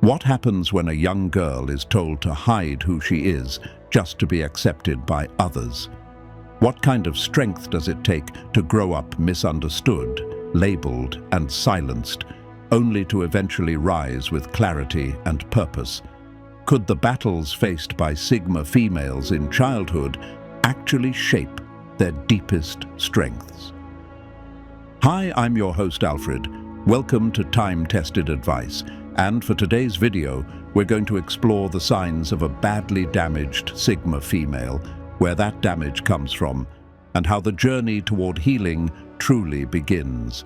What happens when a young girl is told to hide who she is just to be accepted by others? What kind of strength does it take to grow up misunderstood, labeled, and silenced, only to eventually rise with clarity and purpose? Could the battles faced by Sigma females in childhood actually shape their deepest strengths? Hi, I'm your host Alfred. Welcome to Time-Tested Advice. And for today's video, we're going to explore the signs of a badly damaged Sigma female, where that damage comes from, and how the journey toward healing truly begins,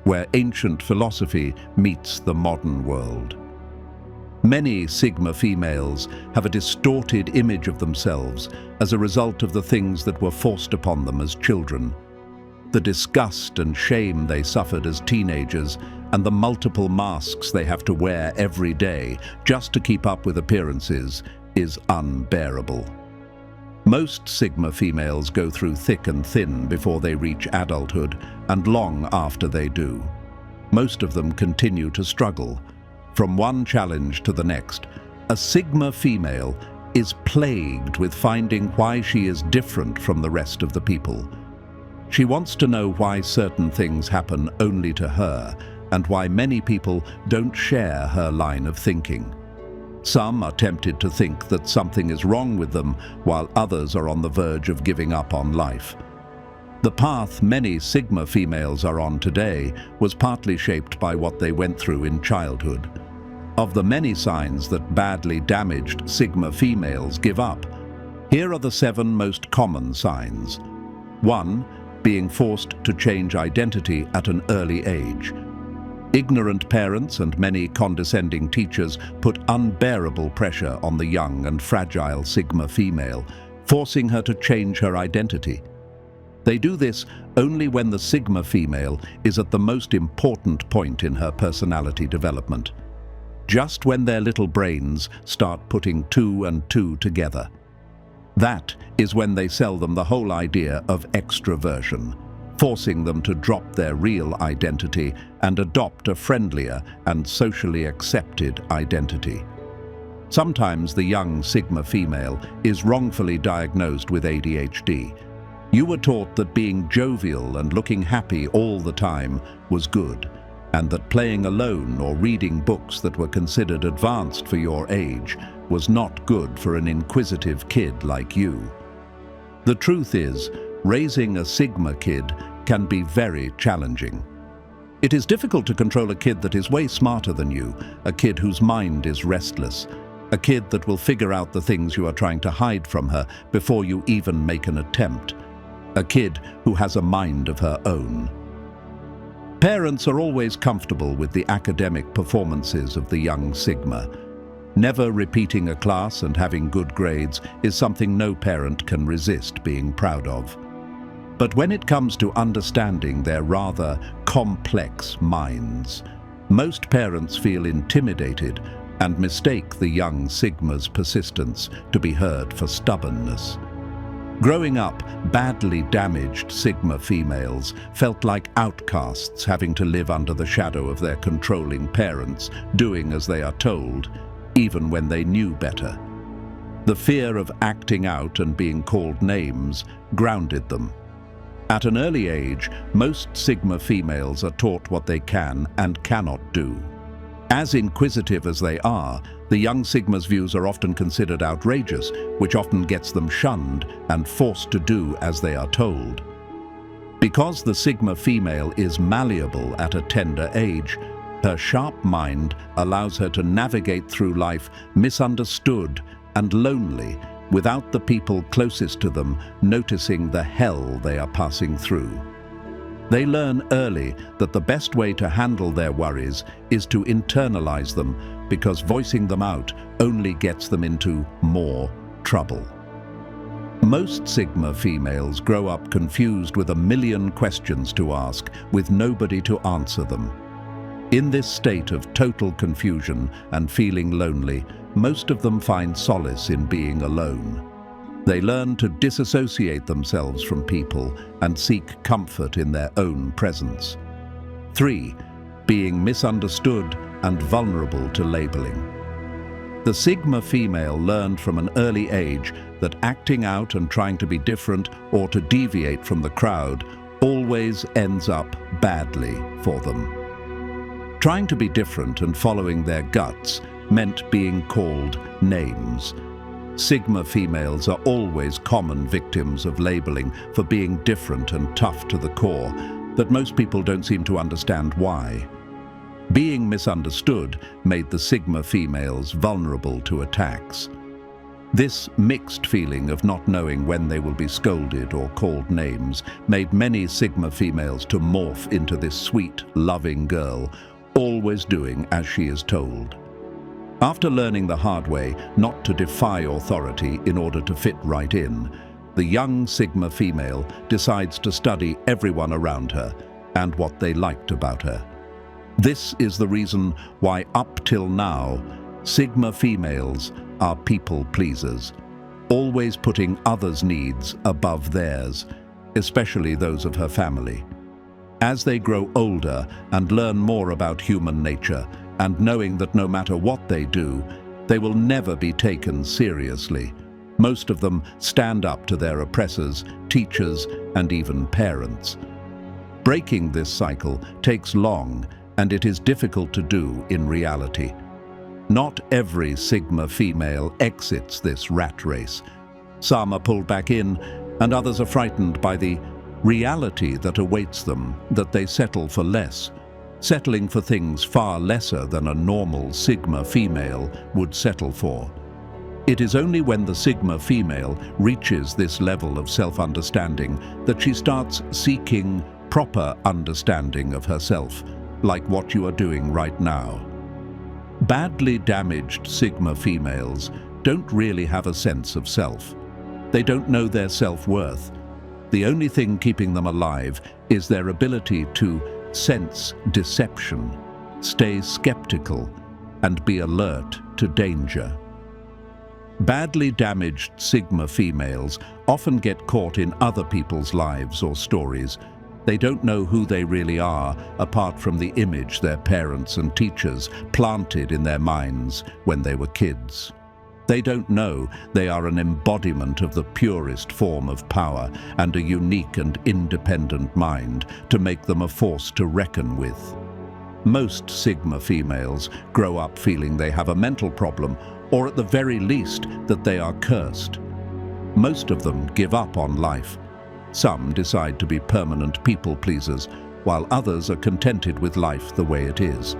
where ancient philosophy meets the modern world. Many Sigma females have a distorted image of themselves as a result of the things that were forced upon them as children. The disgust and shame they suffered as teenagers and the multiple masks they have to wear every day just to keep up with appearances is unbearable. Most Sigma females go through thick and thin before they reach adulthood and long after they do. Most of them continue to struggle. From one challenge to the next, a Sigma female is plagued with finding why she is different from the rest of the people. She wants to know why certain things happen only to her and why many people don't share her line of thinking. Some are tempted to think that something is wrong with them, while others are on the verge of giving up on life. The path many Sigma females are on today was partly shaped by what they went through in childhood. Of the many signs that badly damaged Sigma females give up, here are the 7 most common signs. 1. Being forced to change identity at an early age. Ignorant parents and many condescending teachers put unbearable pressure on the young and fragile Sigma female, forcing her to change her identity. They do this only when the Sigma female is at the most important point in her personality development, just when their little brains start putting 2 and 2 together. That is when they sell them the whole idea of extroversion, forcing them to drop their real identity and adopt a friendlier and socially accepted identity. Sometimes the young Sigma female is wrongfully diagnosed with ADHD. You were taught that being jovial and looking happy all the time was good, and that playing alone or reading books that were considered advanced for your age was not good for an inquisitive kid like you. The truth is, raising a Sigma kid can be very challenging. It is difficult to control a kid that is way smarter than you, a kid whose mind is restless, a kid that will figure out the things you are trying to hide from her before you even make an attempt, a kid who has a mind of her own. Parents are always comfortable with the academic performances of the young Sigma. Never repeating a class and having good grades is something no parent can resist being proud of. But when it comes to understanding their rather complex minds, most parents feel intimidated and mistake the young Sigma's persistence to be heard for stubbornness. Growing up, badly damaged Sigma females felt like outcasts having to live under the shadow of their controlling parents, doing as they are told, even when they knew better. The fear of acting out and being called names grounded them. At an early age, most Sigma females are taught what they can and cannot do. As inquisitive as they are, the young Sigma's views are often considered outrageous, which often gets them shunned and forced to do as they are told. Because the Sigma female is malleable at a tender age, her sharp mind allows her to navigate through life misunderstood and lonely, without the people closest to them noticing the hell they are passing through. They learn early that the best way to handle their worries is to internalize them, because voicing them out only gets them into more trouble. Most Sigma females grow up confused with a million questions to ask, with nobody to answer them. In this state of total confusion and feeling lonely, most of them find solace in being alone. They learn to disassociate themselves from people and seek comfort in their own presence. 3. Being misunderstood and vulnerable to labeling. The Sigma female learned from an early age that acting out and trying to be different or to deviate from the crowd always ends up badly for them. Trying to be different and following their guts meant being called names. Sigma females are always common victims of labeling for being different and tough to the core, but most people don't seem to understand why. Being misunderstood made the Sigma females vulnerable to attacks. This mixed feeling of not knowing when they will be scolded or called names made many Sigma females to morph into this sweet, loving girl, always doing as she is told. After learning the hard way not to defy authority in order to fit right in, the young Sigma female decides to study everyone around her and what they liked about her. This is the reason why up till now, Sigma females are people pleasers, always putting others' needs above theirs, especially those of her family. As they grow older and learn more about human nature, and knowing that no matter what they do, they will never be taken seriously, most of them stand up to their oppressors, teachers, and even parents. Breaking this cycle takes long, and it is difficult to do in reality. Not every Sigma female exits this rat race. Some are pulled back in, and others are frightened by the reality that awaits them, that they settle for less, settling for things far lesser than a normal Sigma female would settle for. It is only when the Sigma female reaches this level of self-understanding that she starts seeking proper understanding of herself, like what you are doing right now. Badly damaged Sigma females don't really have a sense of self. They don't know their self-worth. The only thing keeping them alive is their ability to sense deception, stay skeptical, and be alert to danger. Badly damaged Sigma females often get caught in other people's lives or stories. They don't know who they really are, apart from the image their parents and teachers planted in their minds when they were kids. They don't know they are an embodiment of the purest form of power and a unique and independent mind to make them a force to reckon with. Most Sigma females grow up feeling they have a mental problem, or at the very least that they are cursed. Most of them give up on life. Some decide to be permanent people pleasers, while others are contented with life the way it is.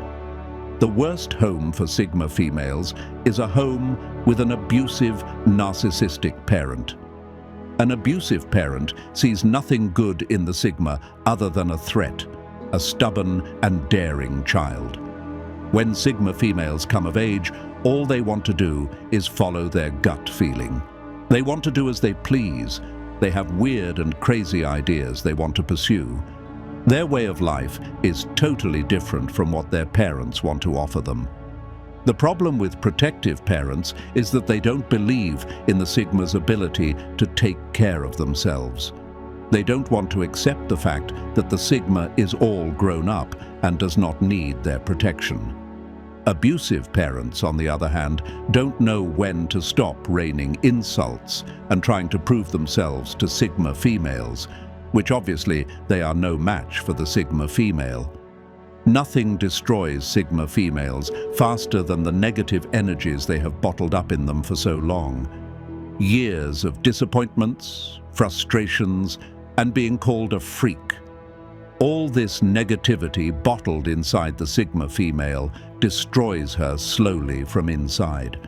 The worst home for Sigma females is a home with an abusive, narcissistic parent. An abusive parent sees nothing good in the Sigma other than a threat, a stubborn and daring child. When Sigma females come of age, all they want to do is follow their gut feeling. They want to do as they please. They have weird and crazy ideas they want to pursue. Their way of life is totally different from what their parents want to offer them. The problem with protective parents is that they don't believe in the Sigma's ability to take care of themselves. They don't want to accept the fact that the Sigma is all grown up and does not need their protection. Abusive parents, on the other hand, don't know when to stop raining insults and trying to prove themselves to Sigma females, which obviously they are no match for the Sigma female. Nothing destroys Sigma females faster than the negative energies they have bottled up in them for so long. Years of disappointments, frustrations, and being called a freak. All this negativity bottled inside the Sigma female destroys her slowly from inside.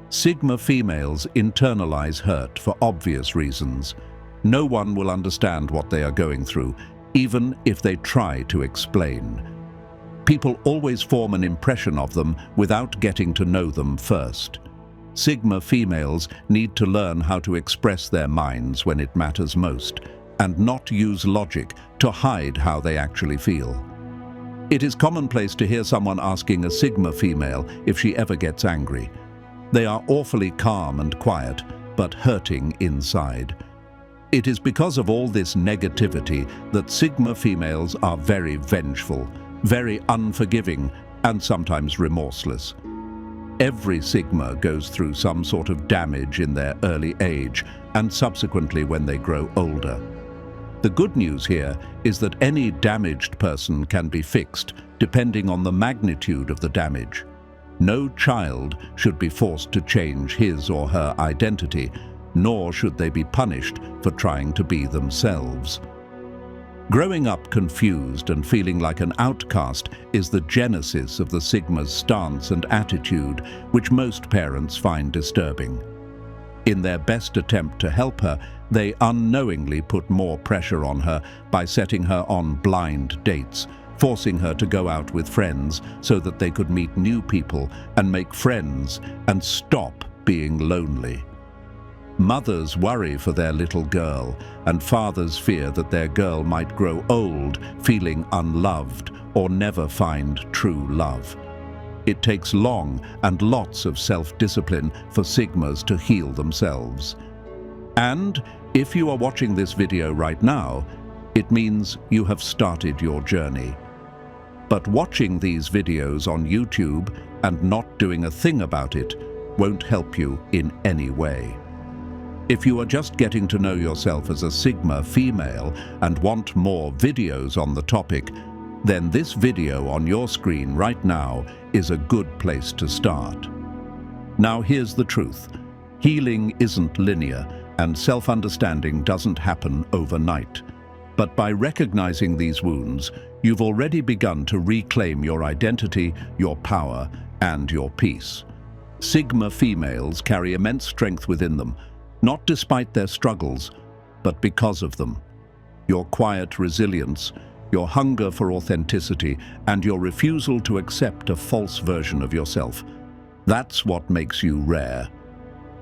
Sigma females internalize hurt for obvious reasons. No one will understand what they are going through, even if they try to explain. People always form an impression of them without getting to know them first. Sigma females need to learn how to express their minds when it matters most, and not use logic to hide how they actually feel. It is commonplace to hear someone asking a Sigma female if she ever gets angry. They are awfully calm and quiet, but hurting inside. It is because of all this negativity that Sigma females are very vengeful, very unforgiving, and sometimes remorseless. Every Sigma goes through some sort of damage in their early age and subsequently when they grow older. The good news here is that any damaged person can be fixed depending on the magnitude of the damage. No child should be forced to change his or her identity, nor should they be punished for trying to be themselves. Growing up confused and feeling like an outcast is the genesis of the Sigma's stance and attitude, which most parents find disturbing. In their best attempt to help her, they unknowingly put more pressure on her by setting her on blind dates, forcing her to go out with friends so that they could meet new people and make friends and stop being lonely. Mothers worry for their little girl, and fathers fear that their girl might grow old, feeling unloved, or never find true love. It takes long and lots of self-discipline for Sigmas to heal themselves. And if you are watching this video right now, it means you have started your journey. But watching these videos on YouTube and not doing a thing about it won't help you in any way. If you are just getting to know yourself as a Sigma female and want more videos on the topic, then this video on your screen right now is a good place to start. Now here's the truth. Healing isn't linear, and self-understanding doesn't happen overnight. But by recognizing these wounds, you've already begun to reclaim your identity, your power, and your peace. Sigma females carry immense strength within them, not despite their struggles, but because of them. Your quiet resilience, your hunger for authenticity, and your refusal to accept a false version of yourself. That's what makes you rare.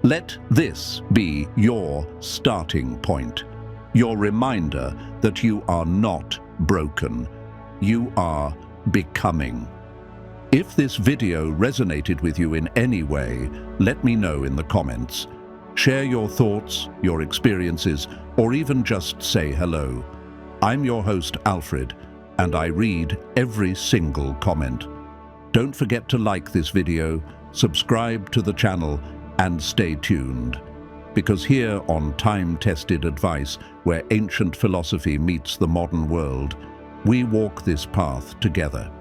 Let this be your starting point, your reminder that you are not broken. You are becoming. If this video resonated with you in any way, let me know in the comments. Share your thoughts, your experiences, or even just say hello. I'm your host, Alfred, and I read every single comment. Don't forget to like this video, subscribe to the channel, and stay tuned. Because here on time-tested advice, where ancient philosophy meets the modern world, we walk this path together.